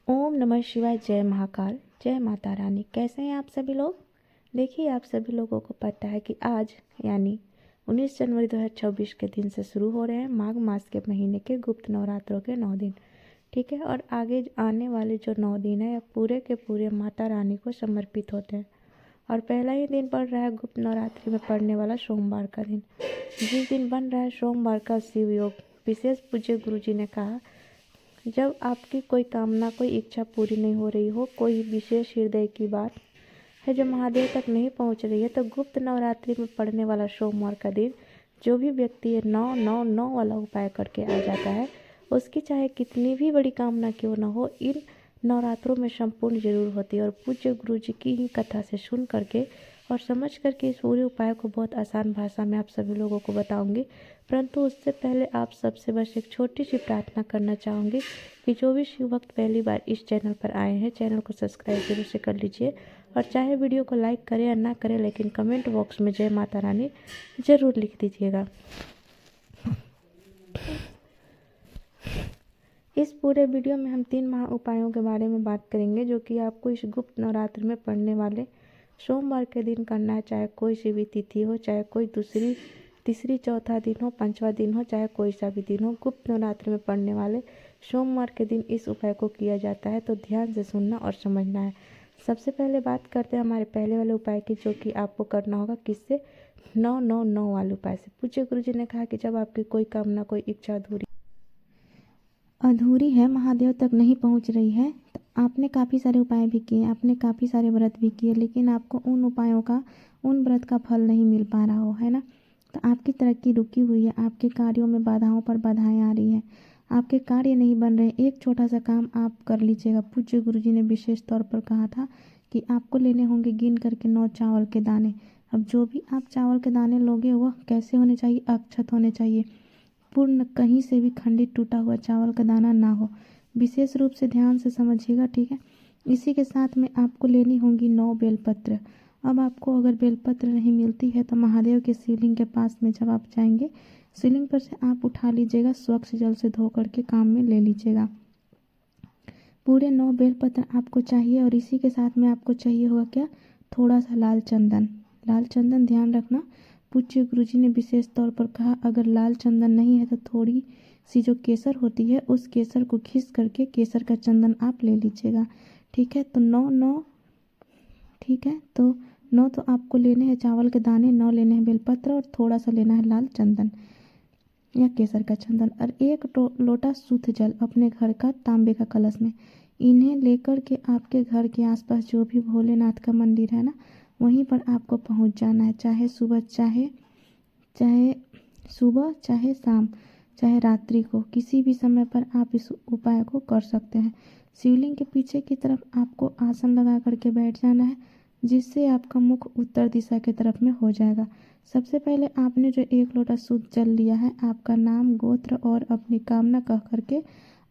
ओम नमः शिवाय। जय महाकाल, जय माता रानी। कैसे हैं आप सभी लोग? देखिए, आप सभी लोगों को पता है कि आज यानी 19 जनवरी 2024 के दिन से शुरू हो रहे हैं माघ मास के महीने के गुप्त नवरात्रों के 9 दिन। ठीक है, और आगे आने वाले जो 9 दिन है पूरे के पूरे माता रानी को समर्पित होते हैं। और पहला ही दिन पड़ रहा है गुप्त नवरात्रि में पड़ने वाला सोमवार का दिन। जिस दिन बन रहा है सोमवार का शिव योग, विशेष पूज्य गुरु जी ने कहा, जब आपकी कोई कामना, कोई इच्छा पूरी नहीं हो रही हो, कोई विशेष हृदय की बात है जो महादेव तक नहीं पहुंच रही है, तो गुप्त नवरात्रि में पड़ने वाला सोमवार का दिन जो भी व्यक्ति ये 9-9-9 वाला उपाय करके आ जाता है, उसकी चाहे कितनी भी बड़ी कामना क्यों न हो, इन नवरात्रों में संपूर्ण जरूर होती है। और पूज्य गुरु जी की ही कथा से सुन करके और समझ करके इस पूरे उपाय को बहुत आसान भाषा में आप सभी लोगों को बताऊंगी। परंतु उससे पहले आप सबसे बस एक छोटी सी प्रार्थना करना चाहूँगी कि जो भी शिव भक्त पहली बार इस चैनल पर आए हैं, चैनल को सब्सक्राइब जरूर से कर लीजिए। और चाहे वीडियो को लाइक करें या ना करें, लेकिन कमेंट बॉक्स में जय माता रानी जरूर लिख दीजिएगा। इस पूरे वीडियो में हम 3 महा उपायों के बारे में बात करेंगे जो कि आपको इस गुप्त नवरात्र में पड़ने वाले सोमवार के दिन करना है। चाहे कोई सी भी तिथि हो, चाहे कोई दूसरी, तीसरी, चौथा दिन हो, 5वां दिन हो, चाहे कोई सा भी दिन हो, गुप्त नवरात्र में पड़ने वाले सोमवार के दिन इस उपाय को किया जाता है। तो ध्यान से सुनना और समझना है। सबसे पहले बात करते हैं हमारे पहले वाले उपाय की, जो कि आपको करना होगा किससे? 9-9-9 वाले उपाय से। पूज्य गुरु जी ने कहा कि जब आपकी कोई कामना, कोई इच्छा अधूरी है, महादेव तक नहीं पहुंच रही है, तो आपने काफ़ी सारे उपाय भी किए, आपने काफ़ी सारे व्रत भी किए, लेकिन आपको उन उपायों का, उन व्रत का फल नहीं मिल पा रहा हो, है ना? तो आपकी तरक्की रुकी हुई है, आपके कार्यों में बाधाओं पर बाधाएं आ रही हैं, आपके कार्य नहीं बन रहे। एक छोटा सा काम आप कर लीजिएगा। पूज्य गुरु जी ने विशेष तौर पर कहा था कि आपको लेने होंगे गिन करके 9 चावल के दाने। अब जो भी आप चावल के दाने लोगे वह कैसे होने चाहिए? अक्षत होने चाहिए, पूर्ण, कहीं से भी खंडित टूटा हुआ चावल का दाना ना हो। विशेष रूप से ध्यान से समझिएगा, ठीक है? इसी के साथ में आपको लेनी होंगी 9 बेलपत्र। अब आपको अगर बेलपत्र नहीं मिलती है तो महादेव के शिवलिंग के पास में जब आप जाएंगे, शिवलिंग पर से आप उठा लीजिएगा, स्वच्छ जल से धो करके काम में ले लीजिएगा। पूरे 9 बेलपत्र आपको चाहिए। और इसी के साथ में आपको चाहिए होगा क्या? थोड़ा सा लाल चंदन। लाल चंदन, ध्यान रखना, पूज्य गुरु जी ने विशेष तौर पर कहा अगर लाल चंदन नहीं है तो थोड़ी सी जो केसर होती है उस केसर को घिस करके केसर का चंदन आप ले लीजिएगा। ठीक है, तो 9-9, ठीक है, तो 9 तो आपको लेने हैं चावल के दाने, 9 लेने हैं बेलपत्र और थोड़ा सा लेना है लाल चंदन या केसर का चंदन, और 1 लोटा शुद्ध जल अपने घर का तांबे का कलश में। इन्हें लेकर के आपके घर के आसपास जो भी भोलेनाथ का मंदिर है ना, वहीं पर आपको पहुंच जाना है। चाहे सुबह, चाहे सुबह, चाहे शाम, चाहे रात्रि को, किसी भी समय पर आप इस उपाय को कर सकते हैं। शिवलिंग के पीछे की तरफ आपको आसन लगा करके बैठ जाना है, जिससे आपका मुख उत्तर दिशा की तरफ में हो जाएगा। सबसे पहले आपने जो 1 लोटा शुद्ध जल लिया है, आपका नाम, गोत्र और अपनी कामना कह करके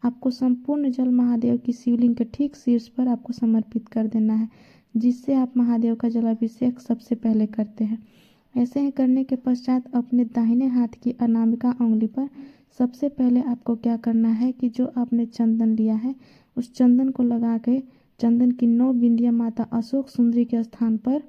आपको संपूर्ण जल महादेव की शिवलिंग के ठीक शीर्ष पर आपको समर्पित कर देना है, जिससे आप महादेव का जलाभिषेक सबसे पहले करते हैं। ऐसे ही करने के पश्चात अपने दाहिने हाथ की अनामिका उंगली पर सबसे पहले आपको क्या करना है कि जो आपने चंदन लिया है उस चंदन को लगा के चंदन की 9 बिंदियां माता अशोक सुंदरी के स्थान पर,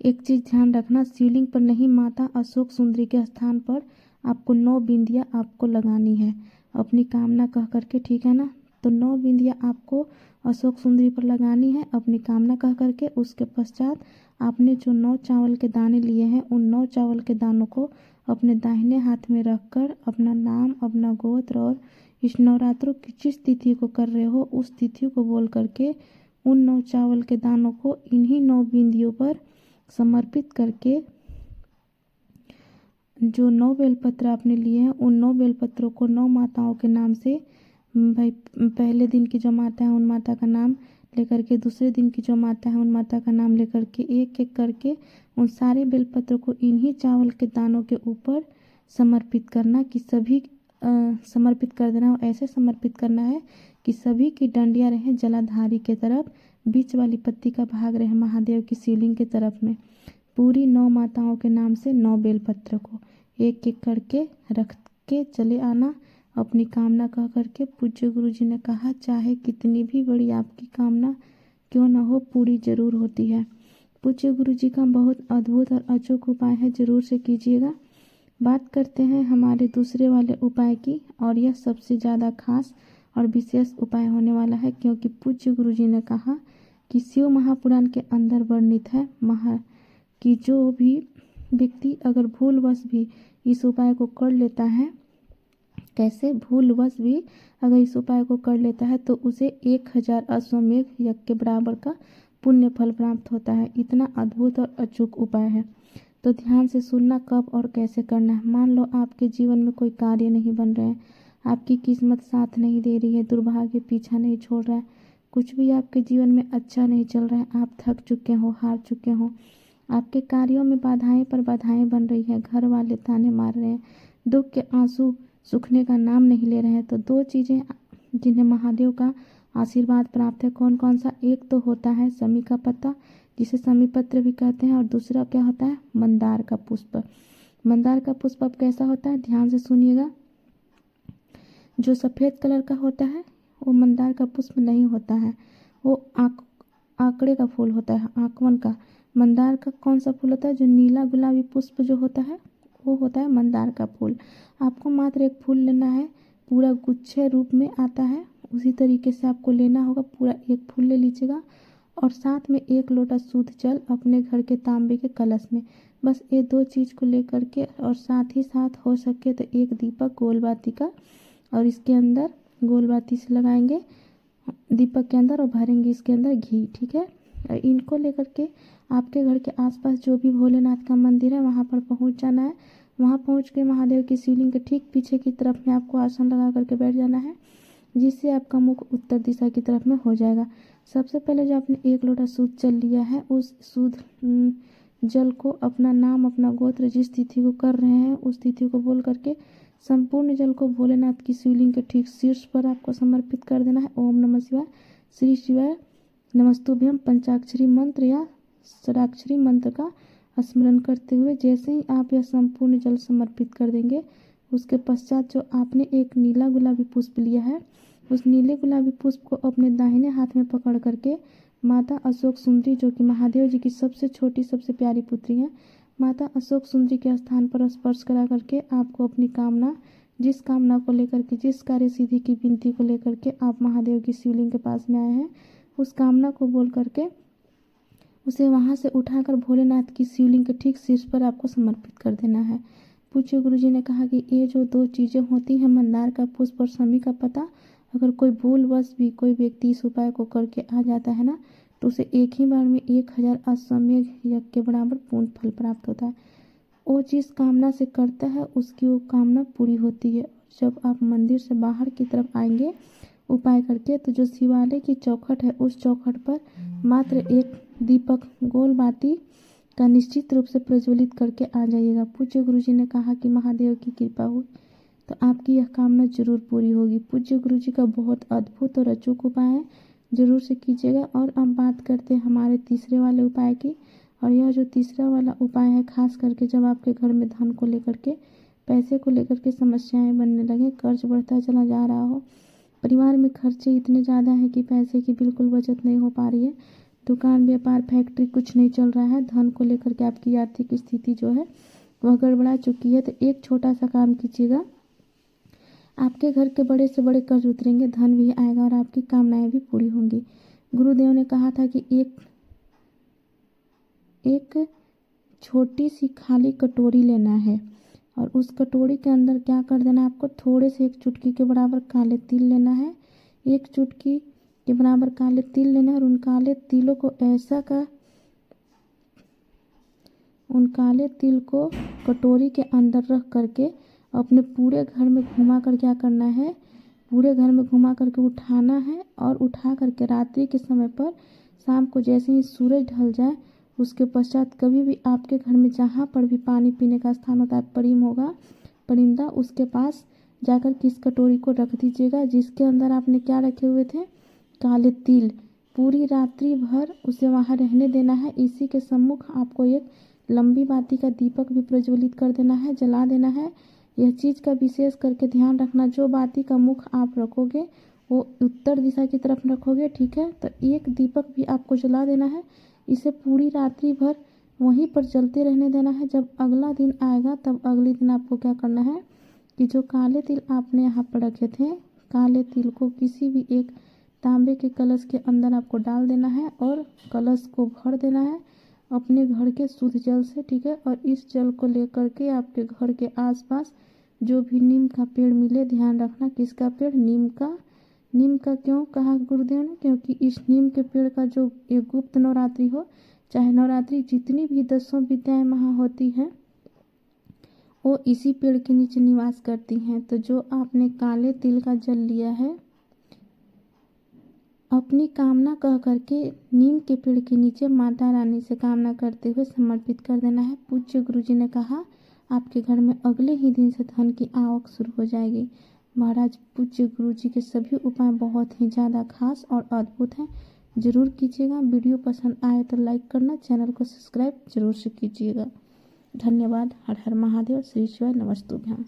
एक चीज़ ध्यान रखना, शिवलिंग पर नहीं, माता अशोक सुंदरी के स्थान पर आपको 9 बिंदियां आपको लगानी है अपनी कामना कह करके, ठीक है ना? तो 9 बिंदियां आपको अशोक सुंदरी पर लगानी है अपनी कामना कह करके। उसके पश्चात आपने जो 9 चावल के दाने लिए हैं उन 9 चावल के दानों को अपने दाहिने हाथ में रखकर अपना नाम, अपना गोत्र और इस नवरात्रों की जिस तिथि को कर रहे हो उस तिथि को बोल करके उन 9 चावल के दानों को इन्हीं 9 बिंदियों पर समर्पित करके, जो 9 बेलपत्र आपने लिए हैं उन 9 बेलपत्रों को 9 माताओं के नाम से, भाई पहले दिन की जो माता है उन माता का नाम लेकर के, दूसरे दिन की जो माता है उन माता का नाम लेकर के, एक एक करके उन सारे बेलपत्रों को इन्हीं चावल के दानों के ऊपर समर्पित करना कि सभी समर्पित कर देना। और ऐसे समर्पित करना है कि सभी की डंडियाँ रहें जलाधारी के तरफ, बीच वाली पत्ती का भाग रहे महादेव की शिवलिंग के तरफ में। पूरी 9 माताओं के नाम से 9 बेलपत्र को एक एक करके रख के चले आना अपनी कामना कह करके पूज्य गुरु जी ने कहा, चाहे कितनी भी बड़ी आपकी कामना क्यों न हो, पूरी जरूर होती है। पूज्य गुरु जी का बहुत अद्भुत और अचूक उपाय है, जरूर से कीजिएगा। बात करते हैं हमारे दूसरे वाले उपाय की, और यह सबसे ज़्यादा खास और विशेष उपाय होने वाला है, क्योंकि पूज्य गुरु जी ने कहा कि शिव महापुराण के अंदर वर्णित है कि जो भी व्यक्ति अगर भूलवश भी इस उपाय को कर लेता है, कैसे भूलवश भी अगर इस उपाय को कर लेता है तो उसे 1000 अश्वमेध यज्ञ के बराबर का पुण्य फल प्राप्त होता है। इतना अद्भुत और अचूक उपाय है, तो ध्यान से सुनना कब और कैसे करना है। मान लो आपके जीवन में कोई कार्य नहीं बन रहे हैं, आपकी किस्मत साथ नहीं दे रही है, दुर्भाग्य पीछा नहीं छोड़ रहा है, कुछ भी आपके जीवन में अच्छा नहीं चल रहा है, आप थक चुके हो, हार चुके हो, आपके कार्यों में बाधाएं पर बाधाएं बन रही है, घर वाले ताने मार रहे हैं, दुख के आंसू सूखने का नाम नहीं ले रहे हैं, तो दो चीज़ें जिन्हें महादेव का आशीर्वाद प्राप्त है, कौन कौन सा? एक तो होता है शमी का पत्ता, जिसे शमी पत्र भी कहते हैं, और दूसरा क्या होता है? मंदार का पुष्प। मंदार का पुष्प अब कैसा होता है, ध्यान से सुनिएगा। जो सफ़ेद कलर का होता है वो मंदार का पुष्प नहीं होता है, वो आंकड़े का फूल होता है, आंकवन का। मंदार का कौन सा फूल होता है? जो नीला गुलाबी पुष्प जो होता है वो होता है मंदार का फूल। आपको मात्र एक फूल लेना है, पूरा गुच्छे रूप में आता है, उसी तरीके से आपको लेना होगा। पूरा एक फूल ले लीजिएगा और साथ में 1 लोटा शुद्ध जल अपने घर के तांबे के कलश में, बस ये 2 चीज़ को लेकर के, और साथ ही साथ हो सके तो 1 दीपक गोलबाती का, और इसके अंदर गोलबाती से लगाएंगे दीपक के अंदर और भरेंगे इसके अंदर घी, ठीक है। और इनको लेकर के आपके घर के आसपास जो भी भोलेनाथ का मंदिर है वहाँ पर पहुँच जाना है। वहाँ पहुँच के महादेव की शिवलिंग के ठीक पीछे की तरफ में आपको आसन लगा करके बैठ जाना है, जिससे आपका मुख उत्तर दिशा की तरफ में हो जाएगा। सबसे पहले जो आपने 1 लोटा शुद्ध जल लिया है, उस शुद्ध जल को अपना नाम, अपना गोत्र, जिस तिथि को कर रहे हैं उस तिथि को बोल करके संपूर्ण जल को भोलेनाथ की शिवलिंग के ठीक शीर्ष पर आपको समर्पित कर देना है। ओम नमः शिवाय, श्री शिवाय नमस्तुभ्यम पंचाक्षरी मंत्र या षडाक्षरी मंत्र का स्मरण करते हुए जैसे ही आप यह संपूर्ण जल समर्पित कर देंगे, उसके पश्चात जो आपने एक नीला गुलाबी पुष्प लिया है, उस नीले गुलाबी पुष्प को अपने दाहिने हाथ में पकड़ करके माता अशोक सुंदरी, जो कि महादेव जी की सबसे छोटी सबसे प्यारी पुत्री हैं, माता अशोक सुंदरी के स्थान पर स्पर्श करा करके आपको अपनी कामना, जिस कामना को लेकर के, जिस कार्य सिद्धि की विनती को लेकर के आप महादेव की शिवलिंग के पास में आए हैं, उस कामना को बोल करके उसे वहां से उठाकर भोलेनाथ की शिवलिंग के ठीक शीर्ष पर आपको समर्पित कर देना है। पूज्य गुरु जी ने कहा कि ये जो 2 चीज़ें होती हैं, मंदार का पुष्प और शमी का पत्ता, अगर कोई भूलवश भी कोई व्यक्ति इस उपाय को करके आ जाता है ना, तो उसे एक ही बार में 1000 अश्वमेध यज्ञ के बराबर पूर्ण फल प्राप्त होता है। वो जिस कामना से करता है उसकी वो कामना पूरी होती है। जब आप मंदिर से बाहर की तरफ आएंगे उपाय करके, तो जो शिवालय की चौखट है उस चौखट पर मात्र 1 दीपक गोलबाती का निश्चित रूप से प्रज्वलित करके आ जाइएगा। पूज्य गुरु जी ने कहा कि महादेव की कृपा हुई तो आपकी यह कामना जरूर पूरी होगी। पूज्य गुरु जी का बहुत अद्भुत और अचूक उपाय है, जरूर से कीजिएगा। और अब बात करते हैं हमारे तीसरे वाले उपाय की, और यह जो तीसरा वाला उपाय है, खास करके जब आपके घर में धन को लेकर के, पैसे को लेकर के समस्याएं बनने लगे, कर्ज बढ़ता चला जा रहा हो, परिवार में खर्चे इतने ज़्यादा हैं कि पैसे की बिल्कुल बचत नहीं हो पा रही है, दुकान व्यापार फैक्ट्री कुछ नहीं चल रहा है, धन को लेकर के आपकी आर्थिक स्थिति जो है वह गड़बड़ा चुकी है, तो एक छोटा सा काम कीजिएगा, आपके घर के बड़े से बड़े कर्ज उतरेंगे, धन भी आएगा और आपकी कामनाएं भी पूरी होंगी। गुरुदेव ने कहा था कि एक छोटी सी खाली कटोरी लेना है, और उस कटोरी के अंदर क्या कर देना है, आपको थोड़े से 1 चुटकी के बराबर काले तिल लेना है। 1 चुटकी के बराबर काले तिल लेना है, और उन काले तिलों को उन काले तिल को कटोरी के अंदर रख करके अपने पूरे घर में घुमा कर क्या करना है, पूरे घर में घुमा करके उठाना है, और उठा करके रात्रि के समय पर, शाम को जैसे ही सूरज ढल जाए उसके पश्चात कभी भी आपके घर में जहाँ पर भी पानी पीने का स्थान होता है, परिम होगा, परिंदा, उसके पास जाकर के इस कटोरी को रख दीजिएगा, जिसके अंदर आपने क्या रखे हुए थे, काले तिल। पूरी रात्रि भर उसे वहाँ रहने देना है। इसी के सम्मुख आपको एक लंबी बाती का दीपक भी प्रज्वलित कर देना है, जला देना है। यह चीज़ का विशेष करके ध्यान रखना, जो बाती का मुख आप रखोगे वो उत्तर दिशा की तरफ रखोगे, ठीक है। तो एक दीपक भी आपको जला देना है, इसे पूरी रात्रि भर वहीं पर जलते रहने देना है। जब अगला दिन आएगा तब अगले दिन आपको क्या करना है कि जो काले तिल आपने यहाँ पर रखे थे, काले तिल को किसी भी एक तांबे के कलश के अंदर आपको डाल देना है और कलश को भर देना है अपने घर के शुद्ध जल से, ठीक है। और इस जल को लेकर के आपके घर के आसपास जो भी नीम का पेड़ मिले, ध्यान रखना किसका पेड़, नीम का। नीम का क्यों कहा गुरुदेव ने, क्योंकि इस नीम के पेड़ का जो एक गुप्त नवरात्रि हो, चाहे नवरात्रि जितनी भी 10 विद्याएं महा होती हैं वो इसी पेड़ के नीचे निवास करती हैं। तो जो आपने काले तिल का जल लिया है, अपनी कामना कह करके नीम के पेड़ के नीचे माता रानी से कामना करते हुए समर्पित कर देना है। पूज्य गुरुजी ने कहा आपके घर में अगले ही दिन से धन की आवक शुरू हो जाएगी। महाराज पूज्य गुरुजी के सभी उपाय बहुत ही ज़्यादा खास और अद्भुत हैं, जरूर कीजिएगा। वीडियो पसंद आए तो लाइक करना, चैनल को सब्सक्राइब जरूर से कीजिएगा। धन्यवाद। हर हर महादेव। श्री शिवाय नमस्तुभ्यम।